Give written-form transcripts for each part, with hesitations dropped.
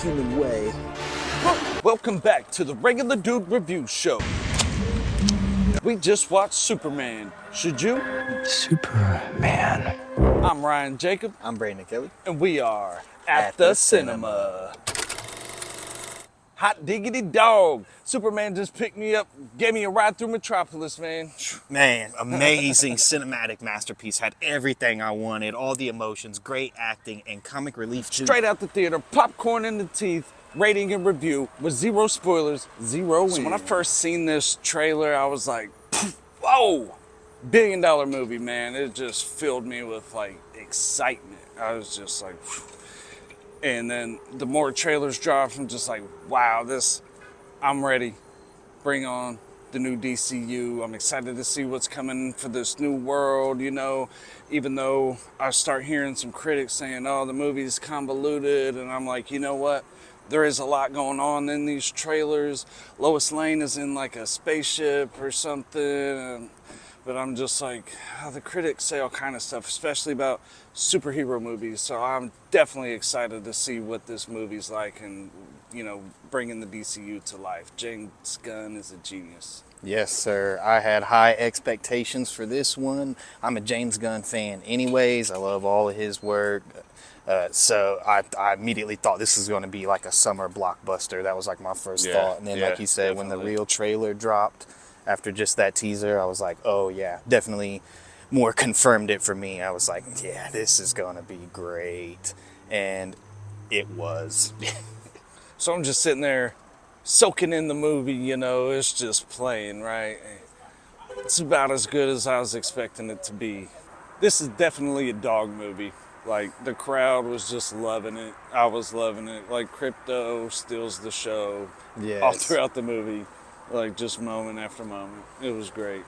human way. Welcome back to the Regular Dude Review Show. We just watched Superman. Should you? Superman. I'm Ryan Jacob. I'm Brandon Kelly. And we are at the cinema. Hot diggity dog. Superman just picked me up, gave me a ride through Metropolis, man. Man, amazing cinematic masterpiece. Had everything I wanted, all the emotions, great acting, and comic relief too. Straight out the theater, popcorn in the teeth, rating and review with zero spoilers, zero wins. So when I first seen this trailer, I was like, whoa, $1 billion movie, man. It just filled me with like excitement. I was just like, and then the more trailers dropped, I'm just like, wow, I'm ready. Bring on the new DCU. I'm excited to see what's coming for this new world, you know, even though I start hearing some critics saying, oh, the movie's convoluted, and I'm like, you know what? There is a lot going on in these trailers. Lois Lane is in like a spaceship or something, but I'm just like, the critics say all kind of stuff, especially about superhero movies. So I'm definitely excited to see what this movie's like and, you know, bringing the DCU to life. James Gunn is a genius. Yes, sir. I had high expectations for this one. I'm a James Gunn fan anyways. I love all of his work. So I immediately thought this was going to be like a summer blockbuster. That was like my first thought. And then like you said, definitely. When the real trailer dropped, after just that teaser, I was like, oh yeah, definitely more confirmed it for me. I was like, yeah, this is going to be great. And it was. So I'm just sitting there soaking in the movie, you know, it's just playing, right? It's about as good as I was expecting it to be. This is definitely a dog movie. Like, the crowd was just loving it. I was loving it. Like, Crypto steals the show all throughout the movie. Like, just moment after moment. It was great.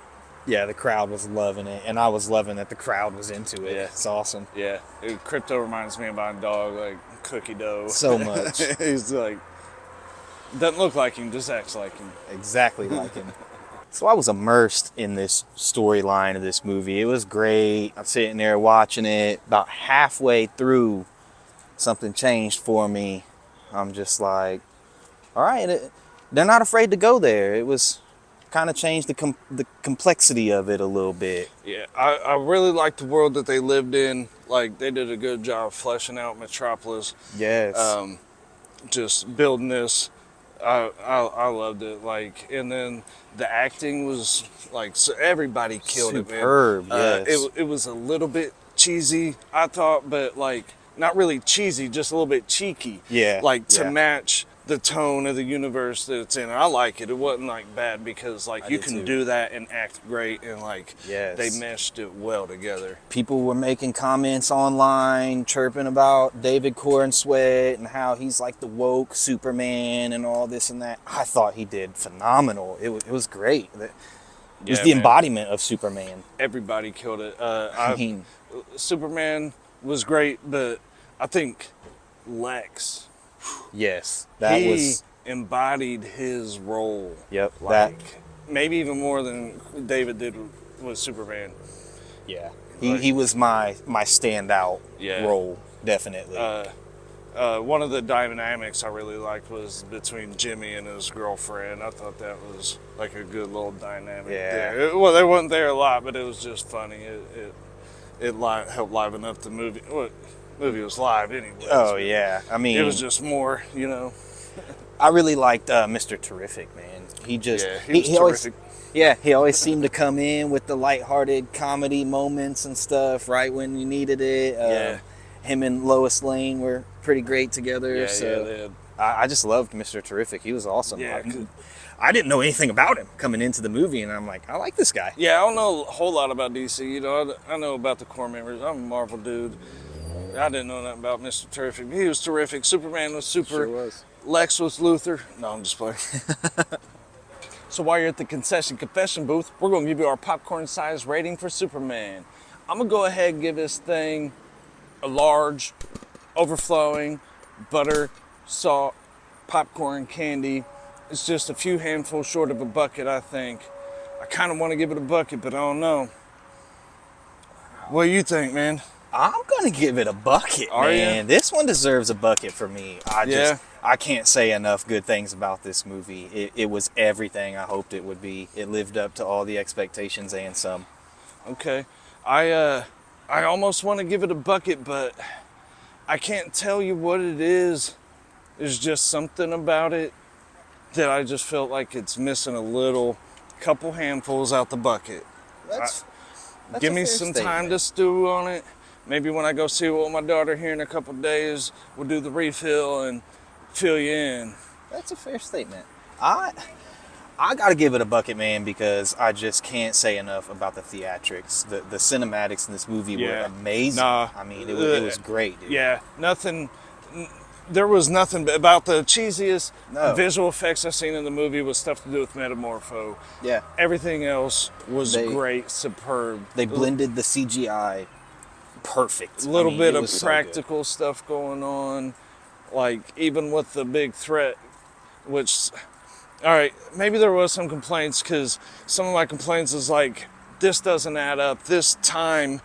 Yeah, the crowd was loving it, and I was loving that the crowd was into it. Yeah. It's awesome. Yeah. Crypto reminds me of my dog, like, Cookie Dough. So much. He's like, doesn't look like him, just acts like him. Exactly like him. So I was immersed in this storyline of this movie. It was great. I'm sitting there watching it. About halfway through, something changed for me. I'm just like, all right, they're not afraid to go there. It was kind of changed the complexity of it a little bit. Yeah, I really liked the world that they lived in. Like, they did a good job fleshing out Metropolis. Yes. Just building this. I loved it. Like, and then the acting was like, so everybody killed Superb, it, man. Yes. It was a little bit cheesy, I thought, but like not really cheesy, just a little bit cheeky. Yeah. Like to match the tone of the universe that it's in. I like it. It wasn't like bad because like you can do that and act great, and like they meshed it well together. People were making comments online, chirping about David Corenswet and how he's like the woke Superman and all this and that. I thought he did phenomenal. It was great. It was the embodiment of Superman. Everybody killed it. I mean, Superman was great, but I think Lex. Yes, he embodied his role. Yep, like maybe even more than David did with Superman. Yeah, he was my standout role, definitely. One of the dynamics I really liked was between Jimmy and his girlfriend. I thought that was like a good little dynamic. Yeah. Well, they weren't there a lot, but it was just funny. It helped liven up the movie. Well, movie was live anyway. Oh yeah, I mean, it was just more, you know. I really liked Mr. Terrific, man. He just he was terrific. He always seemed to come in with the lighthearted comedy moments and stuff right when you needed it. Him and Lois Lane were pretty great together. I just loved Mr. Terrific. He was awesome. Yeah, I didn't know anything about him coming into the movie, and I'm like, I like this guy. Yeah, I don't know a whole lot about DC. You know, I know about the core members. I'm a Marvel dude. I didn't know nothing about Mr. Terrific. He was terrific. Superman was super. Sure was. Lex was Luthor. No, I'm just playing. So while you're at the Concession Confession booth, we're going to give you our popcorn-sized rating for Superman. I'm going to go ahead and give this thing a large, overflowing, butter, salt, popcorn, candy. It's just a few handfuls short of a bucket, I think. I kind of want to give it a bucket, but I don't know. What do you think, man? I'm gonna give it a bucket, man. This one deserves a bucket for me. I I can't say enough good things about this movie. It was everything I hoped it would be. It lived up to all the expectations and some. Okay. I almost want to give it a bucket, but I can't tell you what it is. There's just something about it that I just felt like it's missing a little couple handfuls out the bucket. That's Give a me fair some statement. time to stew on it. Maybe when I go see it with my daughter here in a couple days, we'll do the refill and fill you in. That's a fair statement. I gotta give it a bucket, man, because I just can't say enough about the theatrics. The cinematics in this movie were amazing. Nah, I mean, it was great, dude. Yeah, there was nothing about the cheesiest No. visual effects I've seen in the movie was stuff to do with Metamorpho. Yeah. Everything else was great, superb. They blended the CGI perfect. A little bit it of was so practical stuff going on, like even with the big threat, which, all right, maybe there was some complaints, because some of my complaints is like, this doesn't add up, this time,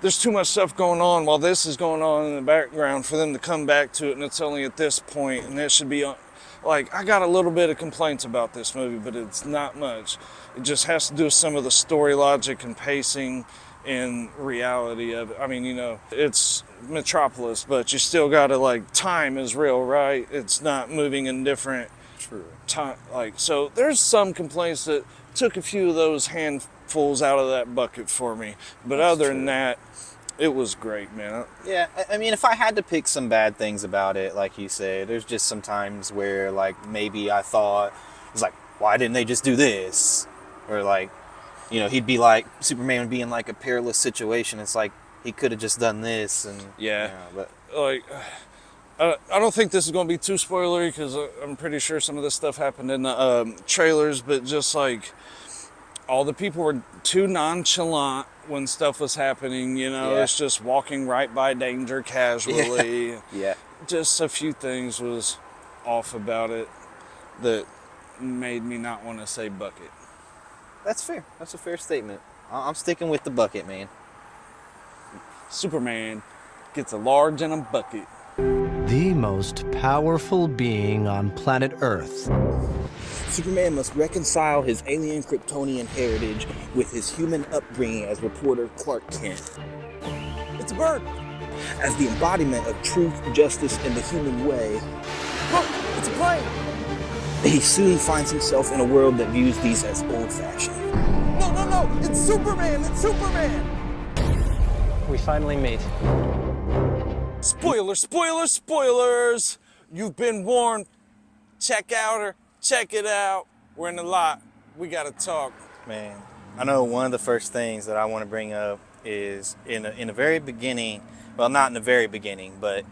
there's too much stuff going on while this is going on in the background for them to come back to it, and it's only at this point, and it should be on. Like, I got a little bit of complaints about this movie, but it's not much. It just has to do with some of the story logic and pacing and reality of it. I mean, it's Metropolis, but you still gotta, like, time is real, right? It's not moving in different time. Like, so there's some complaints that took a few of those handfuls out of that bucket for me. But other than that, it was great, man. Yeah, I mean, if I had to pick some bad things about it, like you said, there's just some times where, like, maybe I thought, it's like, why didn't they just do this? Or, like, he'd be like, Superman would be in, like, a perilous situation. It's like, he could have just done this. And but like, I don't think this is going to be too spoilery, because I'm pretty sure some of this stuff happened in the trailers, but just, like, all the people were too nonchalant when stuff was happening, It's just walking right by danger casually. Yeah. Just a few things was off about it that made me not want to say bucket. That's fair. That's a fair statement. I'm sticking with the bucket, man. Superman gets a large and a bucket. The most powerful being on planet Earth. Superman must reconcile his alien Kryptonian heritage with his human upbringing as reporter Clark Kent. It's a bird. As the embodiment of truth, justice, and the human way. Look, it's a plane. He soon finds himself in a world that views these as old-fashioned. No, it's Superman, We finally meet. Spoilers. You've been warned. Check it out. We're in the lot. We gotta talk. Man, I know one of the first things that I want to bring up is in the very beginning, well, not in the very beginning, but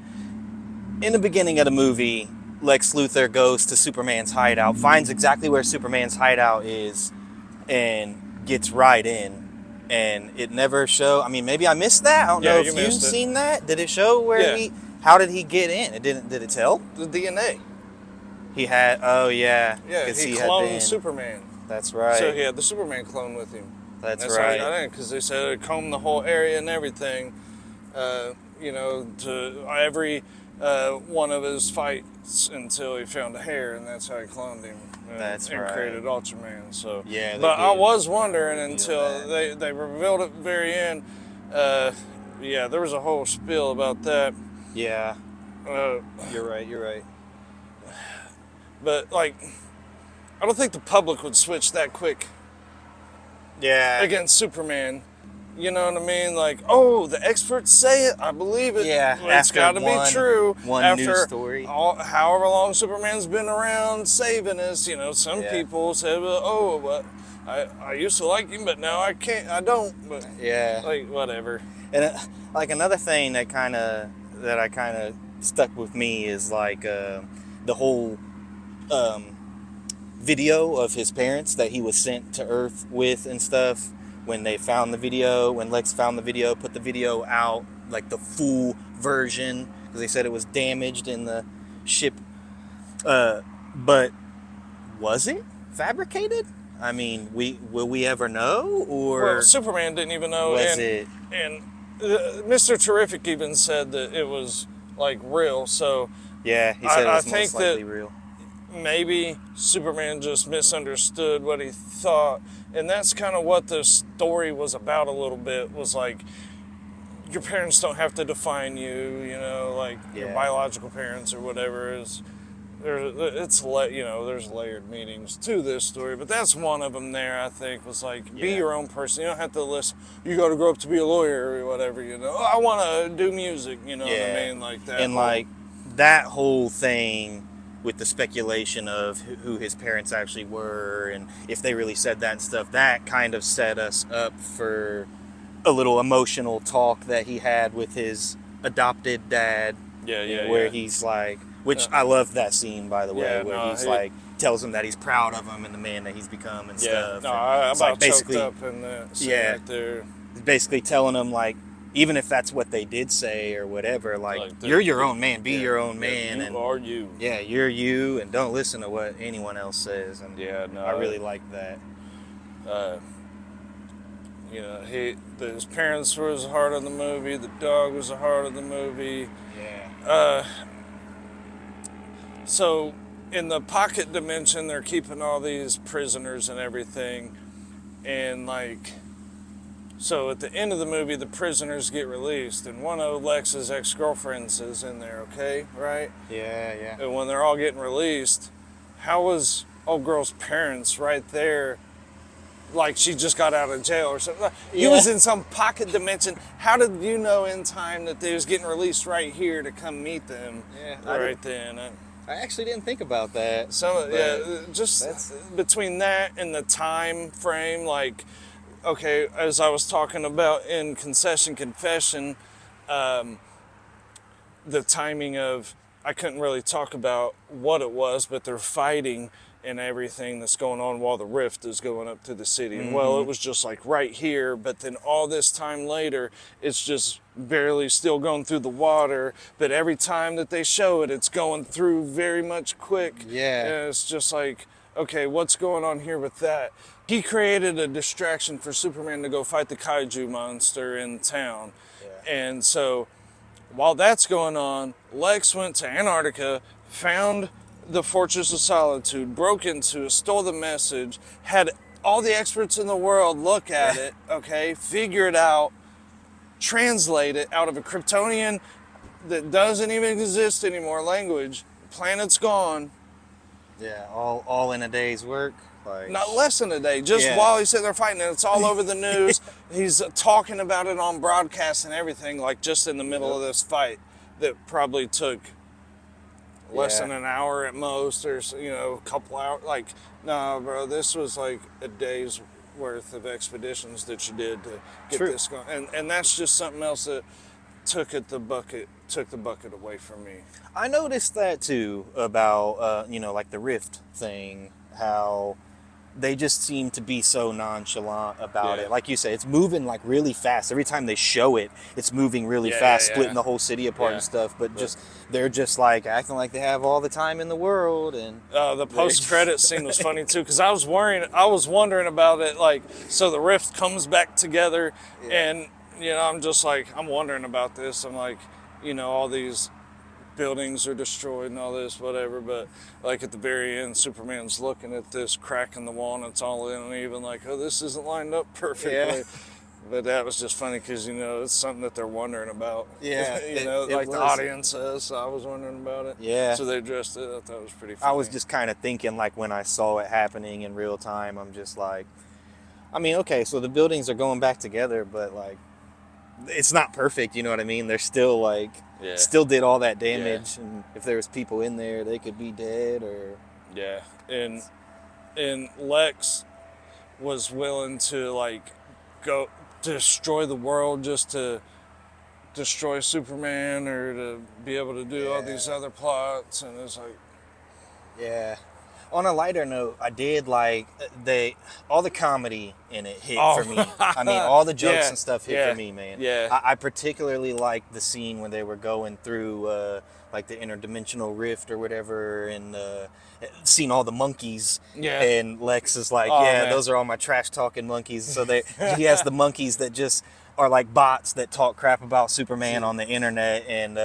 in the beginning of the movie, Lex Luthor goes to Superman's hideout, finds exactly where Superman's hideout is, and gets right in. And it never show. I mean, maybe I missed that. I don't know if you've seen that. Did it show where how did he get in? It didn't. Did it tell? The DNA. He had. Oh yeah. Yeah, he cloned Superman. That's right. So he had the Superman clone with him. That's right. right. How he got in, because they said it combed the whole area and everything. To every one of his fights until he found a hair, and that's how he cloned him. That's and right. created Ultraman. So yeah, but I was wondering until they revealed at the very end. There was a whole spiel about that. Yeah. You're right. But like, I don't think the public would switch that quick. Yeah. Against Superman. You know what I mean? Like, oh, the experts say it, I believe it. Yeah, It's got to be true. One news story. However long Superman's been around saving us, some people said, but I used to like him, but now I can't, I don't. But like, whatever. And like another thing that I kind of stuck with me is like the whole video of his parents that he was sent to Earth with and stuff. When they found the video, when Lex found the video, put the video out, like the full version, because they said it was damaged in the ship. But was it fabricated? I mean, will we ever know? Or well, Superman didn't even know. And Mr. Terrific even said that it was like real. So Yeah, he said it I was think most likely that real. maybe Superman just misunderstood what he thought, and that's kind of what the story was about a little bit, was like, your parents don't have to define you, you know, like your Yeah. biological parents or whatever is. There's layered meanings to this story, but that's one of them there, I think, was like, be Yeah. your own person. You don't have to listen, you got to grow up to be a lawyer or whatever, you know. I want to do music, you know what I mean? Like that. And like that whole thing with the speculation of who his parents actually were and if they really said that and stuff, that kind of set us up for a little emotional talk that he had with his adopted dad. Where he's like, which I love that scene, by the way, where he's like, tells him that he's proud of him and the man that he's become and stuff. No, and I it's about like basically, choked up in that scene right there. basically telling him like, even if that's what they did say or whatever, like you're your own man, be your own man, you are you. Yeah, you're you, and don't listen to what anyone else says. And I really like that. You know, his parents were the heart of the movie. The dog was the heart of the movie. Yeah. So, in the pocket dimension, they're keeping all these prisoners and everything, and like, so at the end of the movie, the prisoners get released, and one of Lex's ex-girlfriends is in there. Okay, right? Yeah. And when they're all getting released, how was old girl's parents right there? Like she just got out of jail or something. You was in some pocket dimension. How did you know in time that they was getting released right here to come meet them? Right then. I actually didn't think about that. So just between that and the time frame, like, okay, as I was talking about in Concession Confession, the timing of, I couldn't really talk about what it was, but they're fighting and everything that's going on while the rift is going up to the city. And well, it was just like right here, but then all this time later, it's just barely still going through the water, but every time that they show it, it's going through very much quick. Yeah. And it's just like, okay, what's going on here with that? He created a distraction for Superman to go fight the kaiju monster in town. Yeah. And so while that's going on, Lex went to Antarctica, found the Fortress of Solitude, broke into it, stole the message, had all the experts in the world look at it, okay, figure it out, translate it out of a Kryptonian that doesn't even exist anymore language. Planet's gone. Yeah, all in a day's work. Like, not less than a day, just while he's sitting there fighting, and it's all over the news. He's talking about it on broadcast and everything, like just in the middle of this fight that probably took less than an hour at most, or a couple hours. Like, no, bro, this was like a day's worth of expeditions that you did to get this going, and that's just something else that took the bucket away from me. I noticed that too about like the rift thing, how they just seem to be so nonchalant about it. Like you say, it's moving like really fast. Every time they show it, it's moving really fast, splitting the whole city apart and stuff. But they're just like acting like they have all the time in the world. And the post-credit scene was funny too, because I was wondering about it. Like, so the rift comes back together, and I'm just like, I'm wondering about this. I'm like, all these buildings are destroyed and all this, whatever, but like at the very end, Superman's looking at this crack in the wall and it's all uneven, like, oh, this isn't lined up perfectly. But that was just funny because it's something that they're wondering about. The audience says. So I was wondering about it. So they addressed it. I thought it was pretty funny. I was just kind of thinking, like, when I saw it happening in real time, I'm just like, I mean, okay, so the buildings are going back together, but like, it's not perfect, you know what I mean? They're still like, still did all that damage, and if there was people in there, they could be dead or... Yeah, and Lex was willing to like go destroy the world just to destroy Superman or to be able to do all these other plots, and it's like... Yeah. On a lighter note, I did like all the comedy in it hit for me. I mean, all the jokes and stuff hit for me, man. I particularly liked the scene when they were going through like the interdimensional rift or whatever, and seeing all the monkeys. And Lex is like, those are all my trash talking monkeys. So he has the monkeys that just are like bots that talk crap about Superman on the internet, and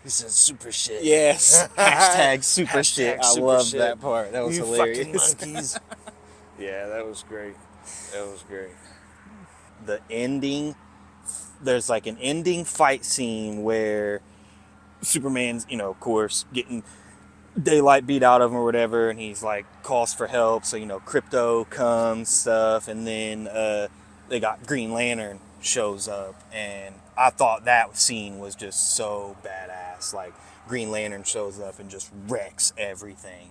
He said super shit. yes, hashtag super Hashtag shit. I super love shit. that part. That was You hilarious. fucking monkeys. Yeah, that was great. That was great. The ending, there's like an ending fight scene where Superman's, you know, of course, getting daylight beat out of him or whatever, and he's like calls for help. So, you know, Crypto comes, stuff, and then they got Green Lantern shows up, and I thought that scene was just so badass. Like, Green Lantern shows up and just wrecks everything.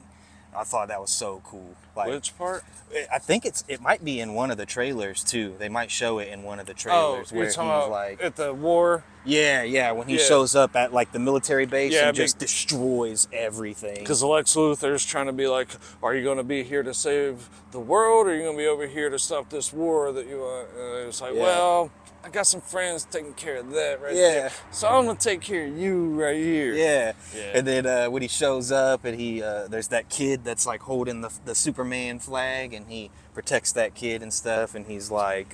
I thought that was so cool. Like, Which part? I think it might be in one of the trailers too. They might show it in one of the trailers you're where he's talking about like, at the war. yeah, when he Yeah. shows up at like the military base Yeah, and just destroys everything. Because Lex Luthor's trying to be like, are you going to be here to save the world, or are you going to be over here to stop this war that you want? And it's like, Yeah. well, I got some friends taking care of that right Yeah. there. So I'm going to take care of you right here. Yeah. Yeah. And then when he shows up and he there's that kid that's like holding the Superman flag, and he protects that kid and stuff, and he's like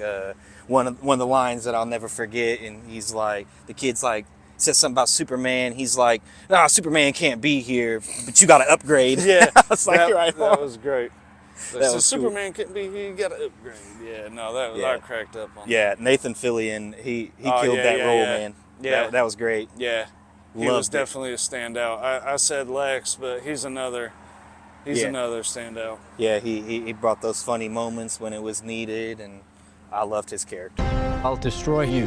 one of the lines that I'll never forget, and he's like, the kid's like says something about Superman. He's like, nah, Superman can't be here, but you got to upgrade. Yeah. I was like, that, right that on. was great. That So was Superman couldn't be here, you got to upgrade. Yeah, no, that was, Yeah. I cracked up on that. Yeah, Nathan Fillion, he Oh, killed yeah, that yeah, role, yeah. man. Yeah. That was great. Yeah, he Loved was it. definitely a standout. I said Lex, but he's another Yeah. standout. Yeah, he brought those funny moments when it was needed, and I loved his character. I'll destroy you.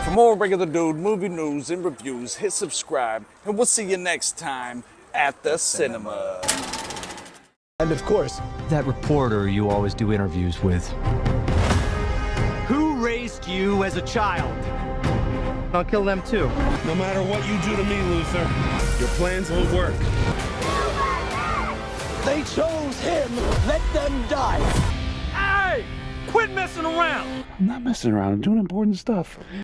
For more Regular Dude movie news and reviews, hit subscribe, and we'll see you next time at the cinema. And of course, that reporter you always do interviews with. Who raised you as a child? I'll kill them too. No matter what you do to me, Luther, your plans won't work. They chose him. Let them die. Hey! Quit messing around! I'm not messing around. I'm doing important stuff.